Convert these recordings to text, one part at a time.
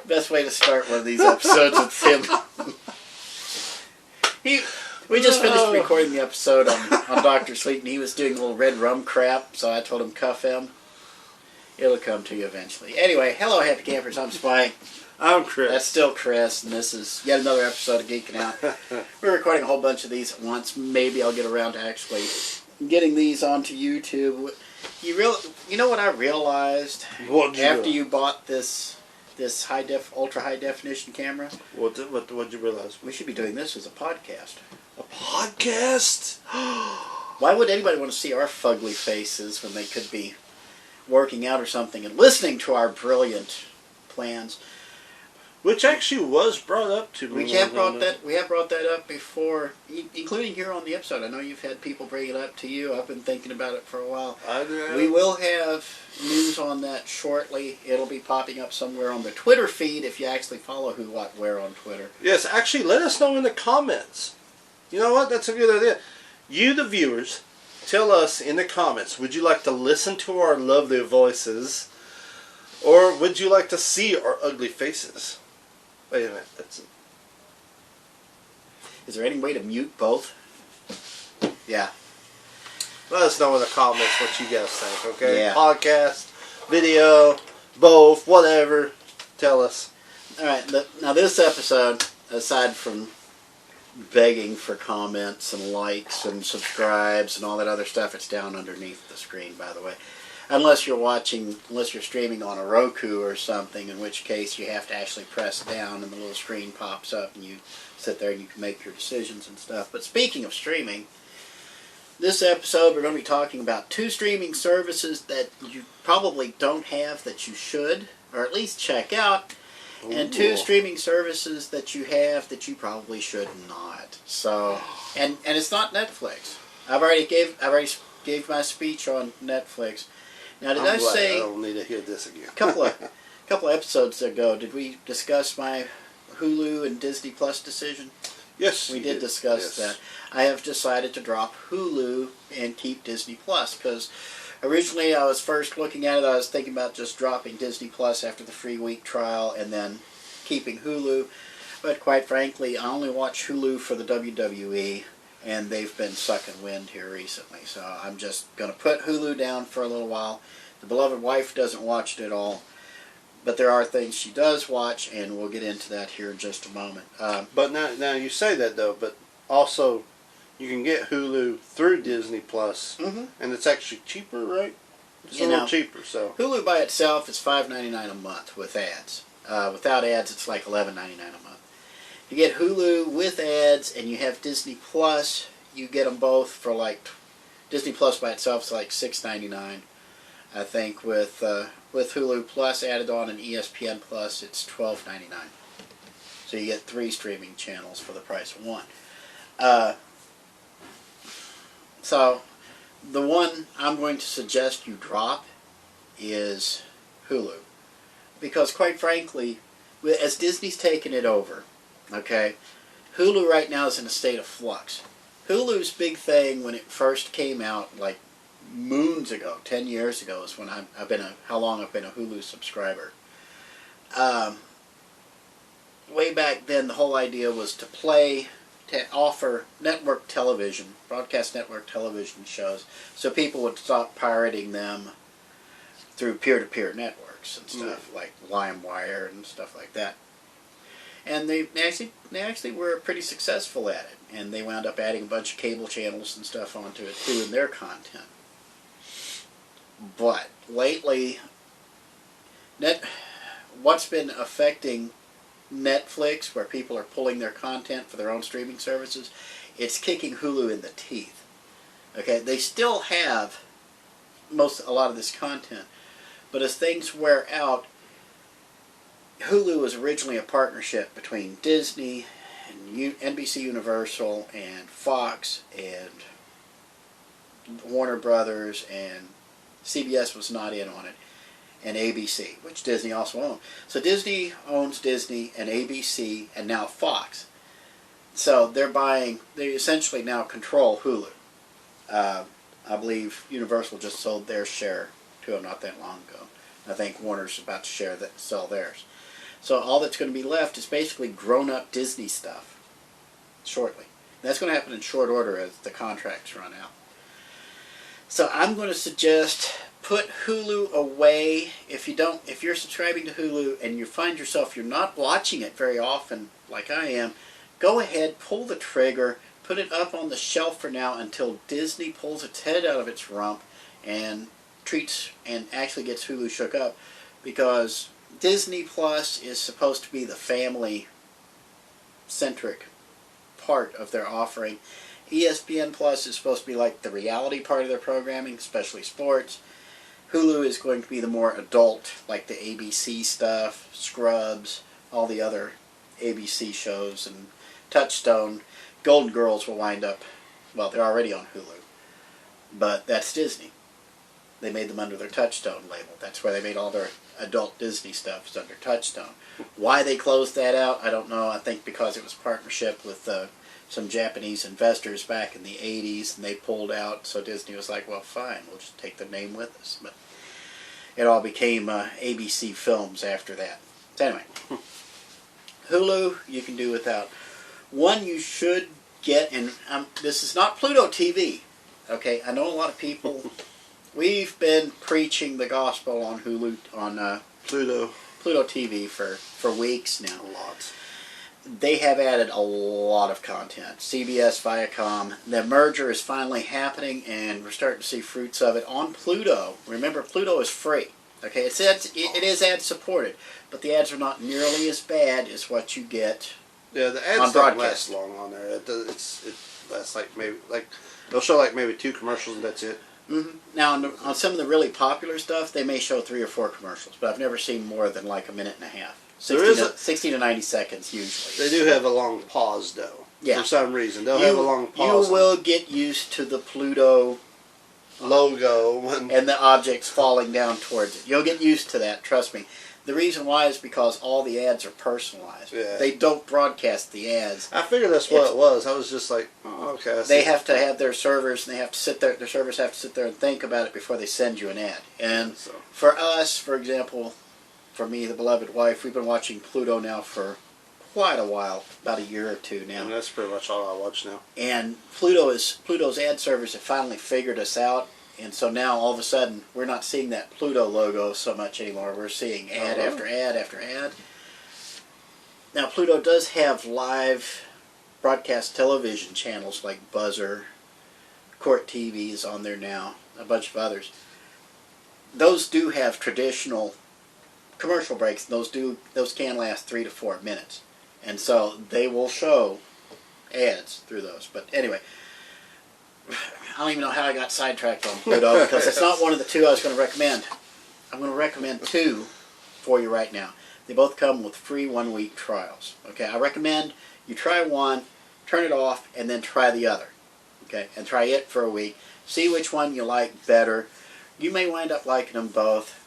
Best way to start one of these episodes with him. We just finished recording the episode on Dr. Sleep, and he was doing a little red rum crap, so I told him cuff him. It'll come to you eventually. Anyway, hello, happy campers. I'm Spike. I'm Chris. That's still Chris, and this is yet another episode of Geeking Out. We're recording a whole bunch of these at once. Maybe I'll get around to actually getting these onto YouTube. You know what I realized after you bought this ultra high definition camera? What'd you realize? We should be doing this as a podcast. A podcast? Why would anybody want to see our fugly faces when they could be working out or something and listening to our brilliant plans? Which actually was brought up to me. We have brought that up before, including here on the episode. I know you've had people bring it up to you. I've been thinking about it for a while. We will have news on that shortly. It'll be popping up somewhere on the Twitter feed if you actually follow Who, What, Where on Twitter. Yes, actually, let us know in the comments. You know what? That's a good idea. You, the viewers, tell us in the comments, would you like to listen to our lovely voices, or would you like to see our ugly faces? Wait a minute. Is there any way to mute both? Yeah. Let us know in the comments what you guys think, okay? Yeah. Podcast, video, both, whatever. Tell us. Alright, now this episode, aside from begging for comments and likes and subscribes and all that other stuff, it's down underneath the screen, by the way. Unless you're streaming on a Roku or something, in which case you have to actually press down and the little screen pops up and you sit there and you can make your decisions and stuff. But speaking of streaming, this episode we're going to be talking about two streaming services that you probably don't have that you should, or at least check out, and two streaming services that you have that you probably should not. So, and it's not Netflix. I've already gave my speech on Netflix. Now, did I say? I don't need to hear this again. a couple of episodes ago, did we discuss my Hulu and Disney Plus decision? Yes, we did discuss that. I have decided to drop Hulu and keep Disney Plus because originally I was first looking at it. I was thinking about just dropping Disney Plus after the free week trial and then keeping Hulu. But quite frankly, I only watch Hulu for the WWE. And they've been sucking wind here recently. So I'm just going to put Hulu down for a little while. The beloved wife doesn't watch it at all. But there are things she does watch, and we'll get into that here in just a moment. But now you say that, though, but also you can get Hulu through Disney Plus, and it's actually cheaper, right? It's a little cheaper. So Hulu by itself is $5.99 a month with ads. Without ads, it's like $11.99 a month. You get Hulu with ads, and you have Disney Plus. You get them both for like Disney Plus by itself is like $6.99. I think with Hulu Plus added on and ESPN Plus, it's $12.99. So you get 3 streaming channels for the price of 1. So the one I'm going to suggest you drop is Hulu, because quite frankly, as Disney's taken it over. Okay, Hulu right now is in a state of flux. Hulu's big thing when it first came out, like moons ago, 10 years ago, is when how long I've been a Hulu subscriber. Way back then, the whole idea was to offer network television, broadcast network television shows, so people would stop pirating them through peer-to-peer networks and stuff like LimeWire and stuff like that. And they actually were pretty successful at it, and they wound up adding a bunch of cable channels and stuff onto it too in their content. But lately, what's been affecting Netflix, where people are pulling their content for their own streaming services, it's kicking Hulu in the teeth. Okay, they still have a lot of this content, but as things wear out, Hulu was originally a partnership between Disney and NBC Universal and Fox and Warner Brothers, and CBS was not in on it, and ABC, which Disney also owned. So Disney owns Disney and ABC and now Fox. So they essentially now control Hulu. I believe Universal just sold their share to them not that long ago. I think Warner's about to sell theirs. So all that's going to be left is basically grown-up Disney stuff shortly. And that's going to happen in short order as the contracts run out. So I'm going to suggest put Hulu away. If you're subscribing to Hulu and you find yourself you're not watching it very often like I am, go ahead, pull the trigger, put it up on the shelf for now until Disney pulls its head out of its rump and treats and actually gets Hulu shook up, because Disney Plus is supposed to be the family-centric part of their offering. ESPN Plus is supposed to be like the reality part of their programming, especially sports. Hulu is going to be the more adult, like the ABC stuff, Scrubs, all the other ABC shows, and Touchstone. Golden Girls will wind up, well, they're already on Hulu, but that's Disney. They made them under their Touchstone label. That's where they made all their adult Disney stuff, is under Touchstone. Why they closed that out, I don't know. I think because it was a partnership with some Japanese investors back in the 80s, and they pulled out, so Disney was like, well, fine, we'll just take the name with us. But it all became ABC Films after that. So anyway, Hulu you can do without. One you should get, and this is not Pluto TV, okay? I know a lot of people, we've been preaching the gospel on Hulu, on Pluto TV for weeks now. A lot. They have added a lot of content. CBS, Viacom. The merger is finally happening, and we're starting to see fruits of it on Pluto. Remember, Pluto is free. Okay, it is ad supported, but the ads are not nearly as bad as what you get. Yeah, the ads don't last long on there. It lasts they'll show like maybe 2 commercials and that's it. Mm-hmm. Now on some of the really popular stuff, they may show 3 or 4 commercials, but I've never seen more than like a minute and a half. 60 to 90 seconds usually. They do have a long pause though. Yeah. For some reason, they'll have a long pause. You will get used to the Pluto logo and the objects falling down towards it. You'll get used to that. Trust me. The reason why is because all the ads are personalized. Yeah. They don't broadcast the ads. I figured that's what it was. I was just like, oh, okay. They have to have their servers, and they have to sit there. Their servers have to sit there and think about it before they send you an ad. And for us, for example, for me, the beloved wife, we've been watching Pluto now for quite a while, about a year or 2 now. And that's pretty much all I watch now. And Pluto's ad servers have finally figured us out. And so now, all of a sudden, we're not seeing that Pluto logo so much anymore. We're seeing ad after ad after ad. Now, Pluto does have live broadcast television channels like Buzzer, Court TV is on there now, a bunch of others. Those do have traditional commercial breaks. Those can last 3 to 4 minutes. And so they will show ads through those. But anyway, I don't even know how I got sidetracked on Pluto because it's not one of the 2 I was going to recommend. I'm going to recommend 2 for you right now. They both come with free 1-week trials. Okay, I recommend you try one, turn it off, and then try the other. Okay, and try it for a week. See which one you like better. You may wind up liking them both,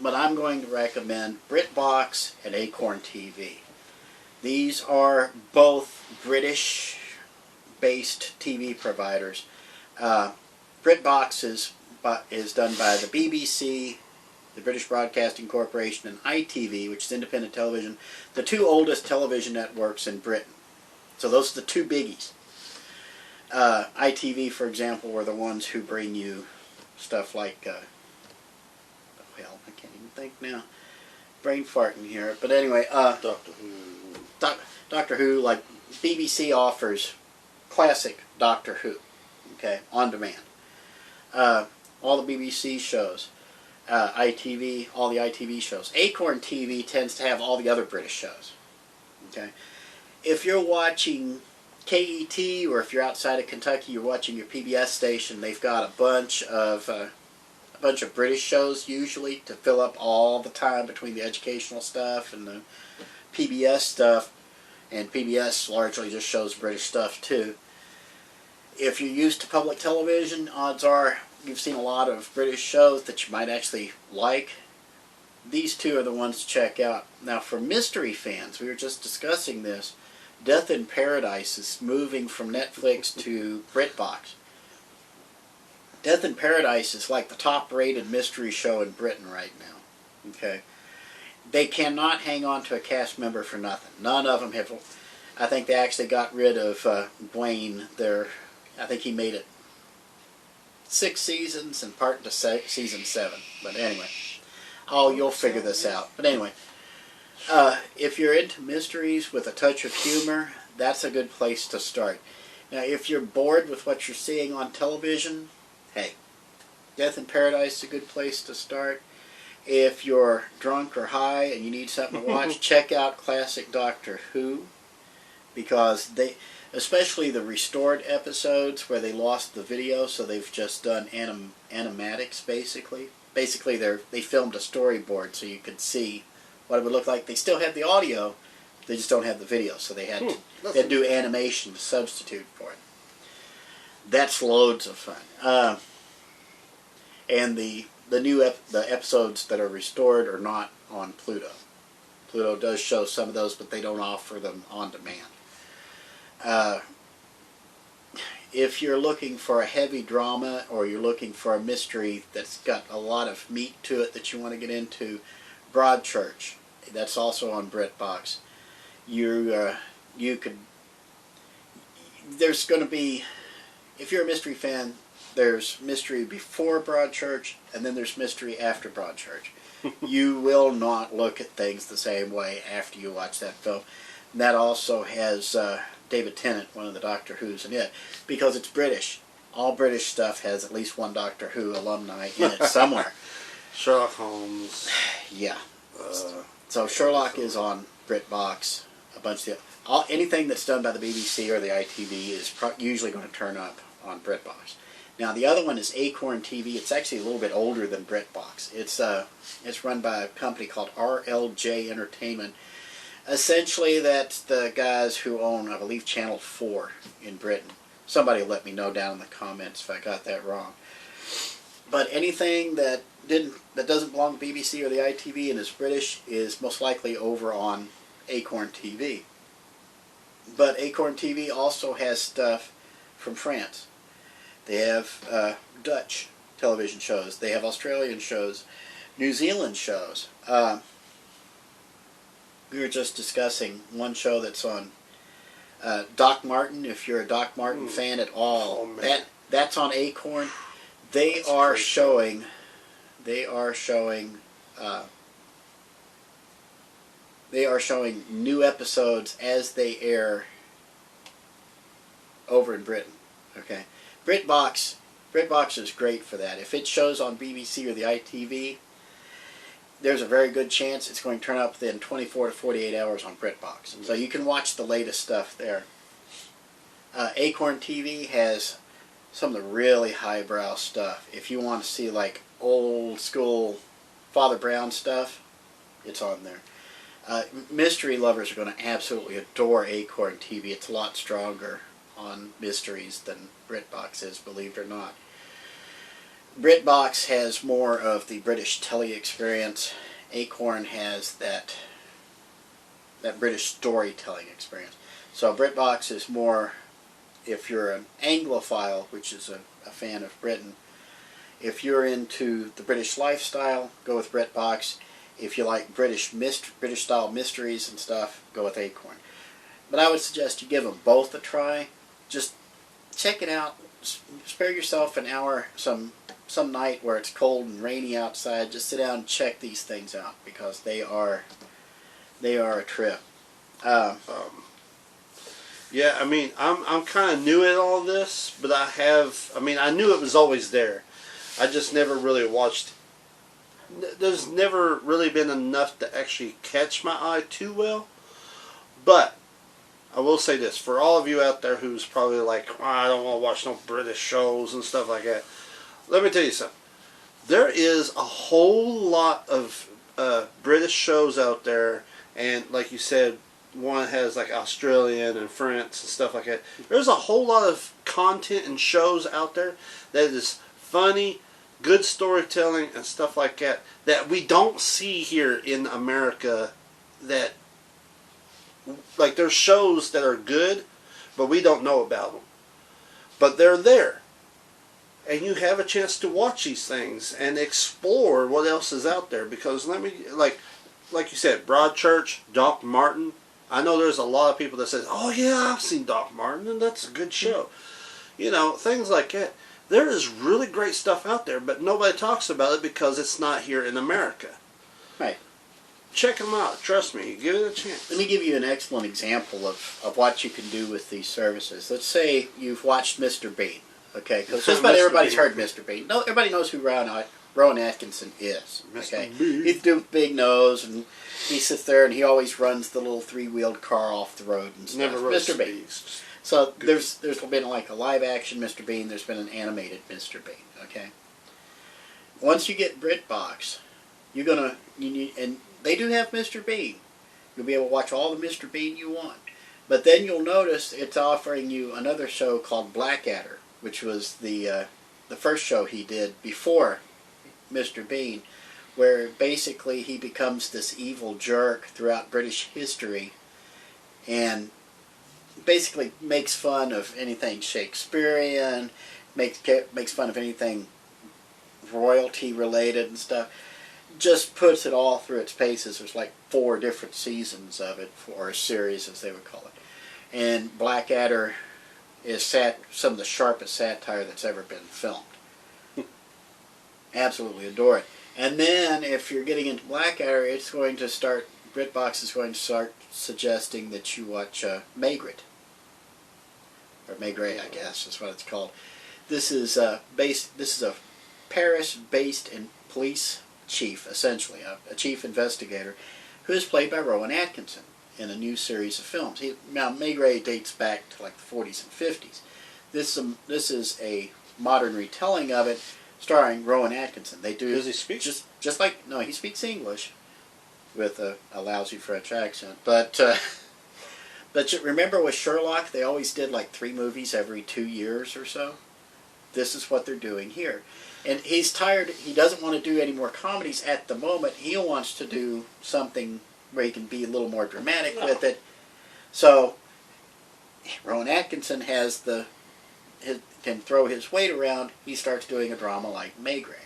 but I'm going to recommend BritBox and Acorn TV. These are both British-based TV providers. BritBox is done by the BBC, the British Broadcasting Corporation, and ITV, which is independent television, the 2 oldest television networks in Britain. So those are the 2 biggies. ITV, for example, were the ones who bring you stuff like, well, I can't even think now. Brain farting here. But anyway, Doctor Who. Doctor Who, like BBC offers classic Doctor Who, okay, on demand. All the BBC shows, ITV, all the ITV shows. Acorn TV tends to have all the other British shows, okay. If you're watching KET, or if you're outside of Kentucky, you're watching your PBS station, they've got a bunch of British shows usually to fill up all the time between the educational stuff and the PBS stuff. And PBS largely just shows British stuff too. If you're used to public television, odds are you've seen a lot of British shows that you might actually like. These 2 are the ones to check out. Now, for mystery fans, we were just discussing this. Death in Paradise is moving from Netflix to BritBox. Death in Paradise is like the top-rated mystery show in Britain right now. Okay, they cannot hang on to a cast member for nothing. None of them have. I think they actually got rid of Dwayne. I think he made it 6 seasons and part to season 7. But anyway, you'll figure this out. But anyway, if you're into mysteries with a touch of humor, that's a good place to start. Now, if you're bored with what you're seeing on television, hey, Death in Paradise is a good place to start. If you're drunk or high and you need something to watch, check out classic Doctor Who, because especially the restored episodes where they lost the video, so they've just done animatics basically. Basically, they filmed a storyboard so you could see what it would look like. They still have the audio, they just don't have the video, so they had to do animation to substitute for it. That's loads of fun. And the episodes that are restored are not on Pluto. Pluto does show some of those, but they don't offer them on demand. If you're looking for a heavy drama, or you're looking for a mystery that's got a lot of meat to it that you want to get into, Broadchurch. That's also on BritBox. There's going to be, if you're a mystery fan, there's mystery before Broadchurch, and then there's mystery after Broadchurch. You will not look at things the same way after you watch that film. And that also has David Tennant, one of the Doctor Who's in it, because it's British. All British stuff has at least one Doctor Who alumni in it somewhere. Sherlock Holmes. Yeah. So Sherlock is on BritBox. A bunch of anything that's done by the BBC or the ITV is usually going to turn up on BritBox. Now the other one is Acorn TV. It's actually a little bit older than BritBox. It's run by a company called RLJ Entertainment. Essentially, that's the guys who own, I believe, Channel 4 in Britain. Somebody will let me know down in the comments if I got that wrong. But anything that doesn't belong to BBC or the ITV and is British is most likely over on Acorn TV. But Acorn TV also has stuff from France. They have Dutch television shows. They have Australian shows, New Zealand shows. We were just discussing one show that's on Doc Martin. If you're a Doc Martin fan at all, that's on Acorn. They are showing new episodes as they air over in Britain. Okay, BritBox is great for that. If it shows on BBC or the ITV, there's a very good chance it's going to turn up within 24 to 48 hours on BritBox. So you can watch the latest stuff there. Acorn TV has some of the really highbrow stuff. If you want to see like old school Father Brown stuff, it's on there. Mystery lovers are going to absolutely adore Acorn TV. It's a lot stronger on mysteries than BritBox is, believe it or not. BritBox has more of the British telly experience. Acorn has that British storytelling experience. So BritBox is more, if you're an Anglophile, which is a fan of Britain, if you're into the British lifestyle, go with BritBox. If you like British style mysteries and stuff, go with Acorn. But I would suggest you give them both a try. Just check it out. Spare yourself an hour some night where it's cold and rainy outside. Just sit down and check these things out, because they are a trip. Yeah, I mean, I'm kind of new at all this, but I knew it was always there. I just never really watched. There's never really been enough to actually catch my eye too well. But I will say this, for all of you out there who's probably like, oh, I don't want to watch no British shows and stuff like that, let me tell you something. There is a whole lot of British shows out there, and like you said, one has like Australian and France and stuff like that. There's a whole lot of content and shows out there that is funny, good storytelling and stuff like that we don't see here in America. That, like, there's shows that are good, but we don't know about them. But they're there. And you have a chance to watch these things and explore what else is out there. Because like you said, Broadchurch, Doc Martin. I know there's a lot of people that says, "Oh yeah, I've seen Doc Martin, and that's a good show." You know, things like that. There is really great stuff out there, but nobody talks about it because it's not here in America. Right. Check them out. Trust me. Give it a chance. Let me give you an excellent example of what you can do with these services. Let's say you've watched Mr. Bean, okay? Because just about Mr. everybody's Bean. heard Mr. Bean. No, everybody knows who Rowan Atkinson is. Okay, Mr. Bean. he's the big nose, and he sits there, and he always runs the little three-wheeled car off the road and stuff. Never wrote Mr. Bean. speaks. So there's been like a live action Mr. Bean. There's been an animated Mr. Bean. Okay. Once you get BritBox, and they do have Mr. Bean. You'll be able to watch all the Mr. Bean you want. But then you'll notice it's offering you another show called Blackadder, which was the first show he did before Mr. Bean, where basically he becomes this evil jerk throughout British history, and basically makes fun of anything Shakespearean, makes fun of anything royalty related and stuff. Just puts it all through its paces. There's like 4 different seasons of it, or a series as they would call it. And Blackadder is some of the sharpest satire that's ever been filmed. Absolutely adore it. And then if you're getting into Blackadder, BritBox is going to start suggesting that you watch Maigret. Or Maigret, I guess is what it's called. This is a Paris-based police chief, essentially, a chief investigator, who is played by Rowan Atkinson in a new series of films. Now, Maigret dates back to like the 40s and 50s. This is a modern retelling of it, starring Rowan Atkinson. Does he speak? Just like, no, he speaks English with a lousy French accent. But you remember with Sherlock, they always did like 3 movies every 2 years or so? This is what they're doing here. And he's tired. He doesn't want to do any more comedies at the moment. He wants to do something where he can be a little more dramatic with it. So Rowan Atkinson can throw his weight around. He starts doing a drama like Maigret,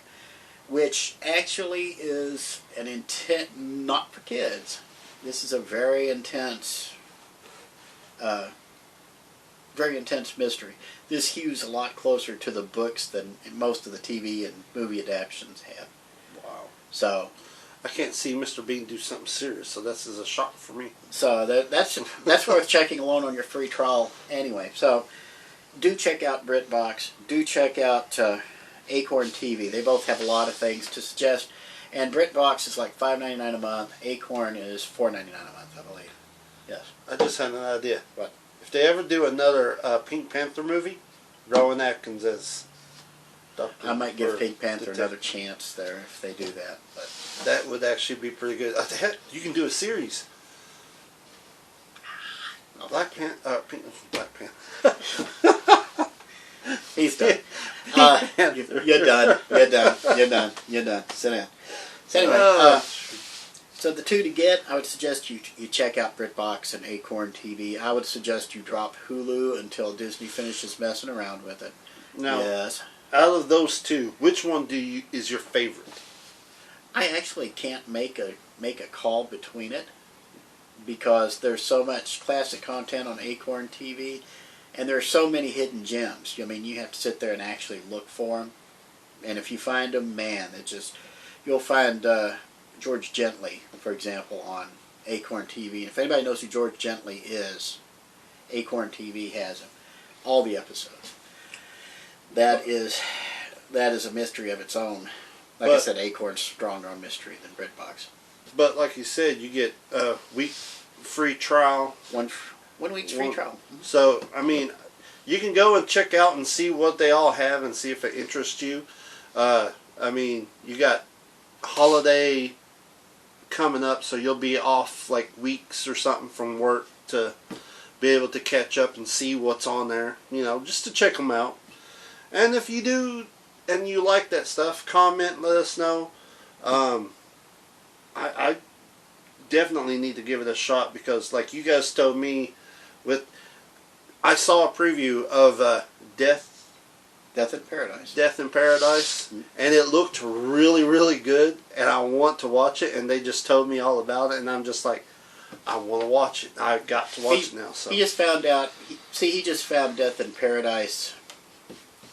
which actually is an intent not for kids. This is a very intense mystery. This hews a lot closer to the books than most of the TV and movie adaptations have. Wow. So I can't see Mr. Bean do something serious, so this is a shock for me. So that's worth checking alone on your free trial anyway. So do check out BritBox. Do check out Acorn TV. They both have a lot of things to suggest. And BritBox is like $5.99 a month. Acorn is $4.99 a month, I believe. Yes. I just had an idea. What? If they ever do another Pink Panther movie, Rowan Atkins as Dr. I might give Pink Panther another chance there if they do that. But that would actually be pretty good. Heck, you can do a series. Black Panther. He's done. You're done. You're done. Sit down. So anyway, so the 2 to get, I would suggest you check out BritBox and Acorn TV. I would suggest you drop Hulu until Disney finishes messing around with it. Now, yes. Out of those 2, which one is your favorite? I actually can't make a call between it because there's so much classic content on Acorn TV, and there's so many hidden gems. I mean, you have to sit there and actually look for them, and if you find them, man, you'll find George Gently, for example, on Acorn TV. And if anybody knows who George Gently is, Acorn TV has him. All the episodes. That is a mystery of its own. I said, Acorn's stronger on mystery than BritBox. But like you said, you get a week free trial. One week's free trial. So, I mean, you can go and check out and see what they all have and see if it interests you. I mean, you got holiday coming up, so you'll be off like weeks or something from work to be able to catch up and see what's on there, just to check them out. And if you do and you like that stuff, comment, let us know. I definitely need to give it a shot because, like you guys told me, I saw a preview of Death Death in Paradise. Death in Paradise, and it looked really, really good, and I want to watch it, and they just told me all about it, and I'm just like, I want to watch it. I've got to watch it now. So he just found out. He just found Death in Paradise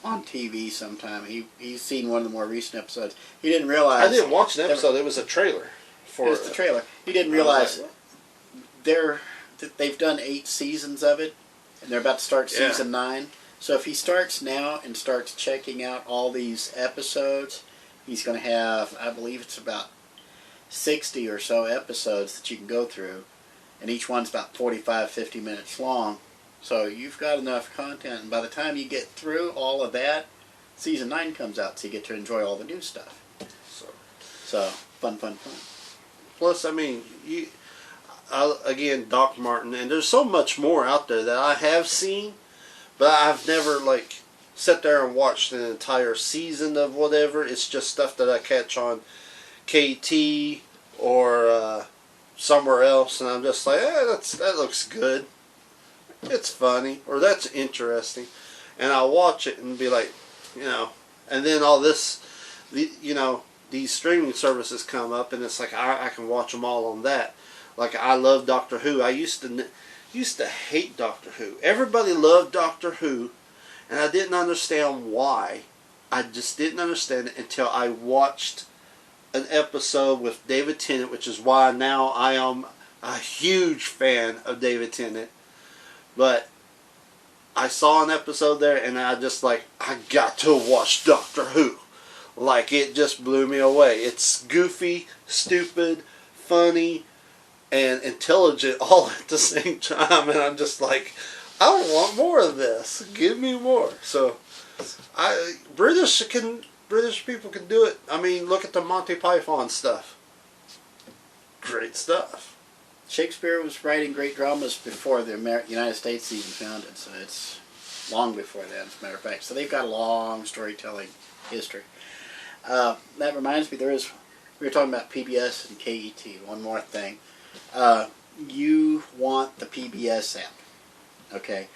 on TV sometime. He's seen one of the more recent episodes. He didn't realize. I didn't watch an episode. It was a trailer. It was the trailer. He didn't realize they've done 8 seasons of it, and they're about to start season 9. So if he starts now and starts checking out all these episodes, he's going to have, I believe it's about 60 or so episodes that you can go through, and each one's about 45, 50 minutes long. So you've got enough content, and by the time you get through all of that, season 9 comes out, so you get to enjoy all the new stuff. So fun. Plus, I mean, again, Doc Martin, and there's so much more out there that I have seen, but I've never, like, sat there and watched an entire season of whatever. It's just stuff that I catch on KT or somewhere else, and I'm just like, that looks good. It's funny, or that's interesting. And I'll watch it and be like, and then all this, these streaming services come up, and it's like, I can watch them all on that. Like, I love Doctor Who. I used to hate Doctor Who. Everybody loved Doctor Who, and I didn't understand why. I just didn't understand it until I watched an episode with David Tennant, which is why now I am a huge fan of David Tennant. But I saw an episode there, and I just I got to watch Doctor Who. Like, it just blew me away. It's goofy, stupid, funny, and intelligent all at the same time, and I'm just like, I want more of this. Give me more. So, British people can do it. I mean, look at the Monty Python stuff. Great stuff. Shakespeare was writing great dramas before the United States even founded, so it's long before then, as a matter of fact. So they've got a long storytelling history. That reminds me, we were talking about PBS and KET. One more thing. You want the PBS app. Okay.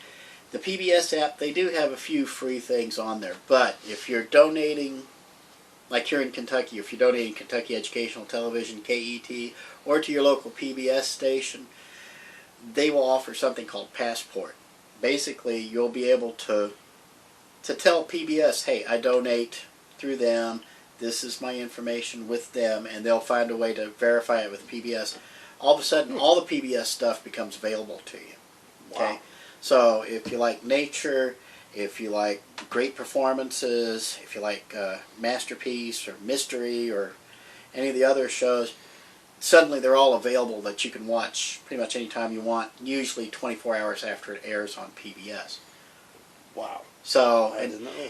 The PBS app, they do have a few free things on there, but if you're donating, like here in Kentucky, if you're donating Kentucky Educational Television, KET, or to your local PBS station, they will offer something called Passport. Basically, you'll be able to tell PBS, hey, I donate through them, this is my information with them, and they'll find a way to verify it with PBS. All of a sudden, all the PBS stuff becomes available to you. Okay? Wow. So if you like nature, if you like great performances, if you like Masterpiece or Mystery or any of the other shows, suddenly they're all available that you can watch pretty much anytime you want, usually 24 hours after it airs on PBS. Wow. So,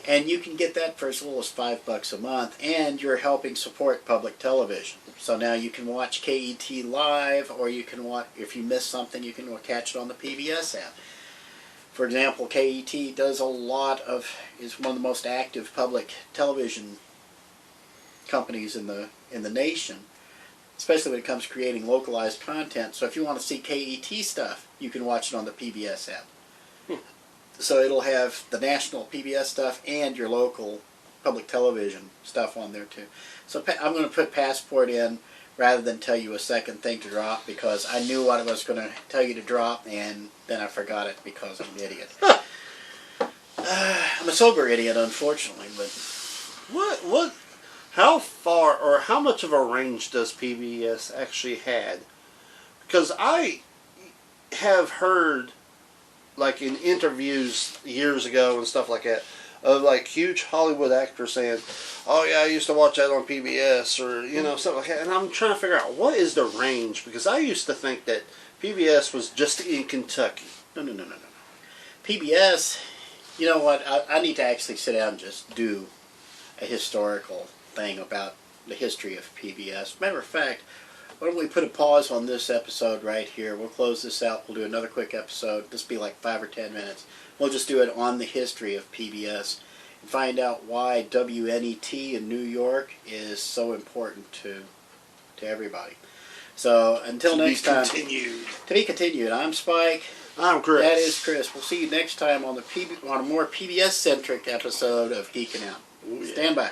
and you can get that for as little as $5 a month, and you're helping support public television. So now you can watch KET live, or you can watch, if you miss something, you can catch it on the PBS app. For example, KET is one of the most active public television companies in the nation, especially when it comes to creating localized content. So if you want to see KET stuff, you can watch it on the PBS app. So it'll have the national PBS stuff and your local public television stuff on there too. So I'm going to put Passport in rather than tell you a second thing to drop, because I knew what I was going to tell you to drop, and then I forgot it because I'm an idiot. I'm a sober idiot, unfortunately. But how far or how much of a range does PBS actually had? Because I have heard, like in interviews years ago and stuff like that, of like huge Hollywood actors saying, oh yeah, I used to watch that on PBS, or stuff like that. And I'm trying to figure out, what is the range? Because I used to think that PBS was just in Kentucky. No. PBS, you know what, I need to actually sit down and just do a historical thing about the history of PBS. Matter of fact, why don't we put a pause on this episode right here? We'll close this out. We'll do another quick episode. This will be like 5 or 10 minutes. We'll just do it on the history of PBS and find out why WNET in New York is so important to everybody. So until next time. To be continued. I'm Spike. I'm Chris. That is Chris. We'll see you next time on a more PBS centric episode of Geeking Out. Ooh, yeah. Stand by.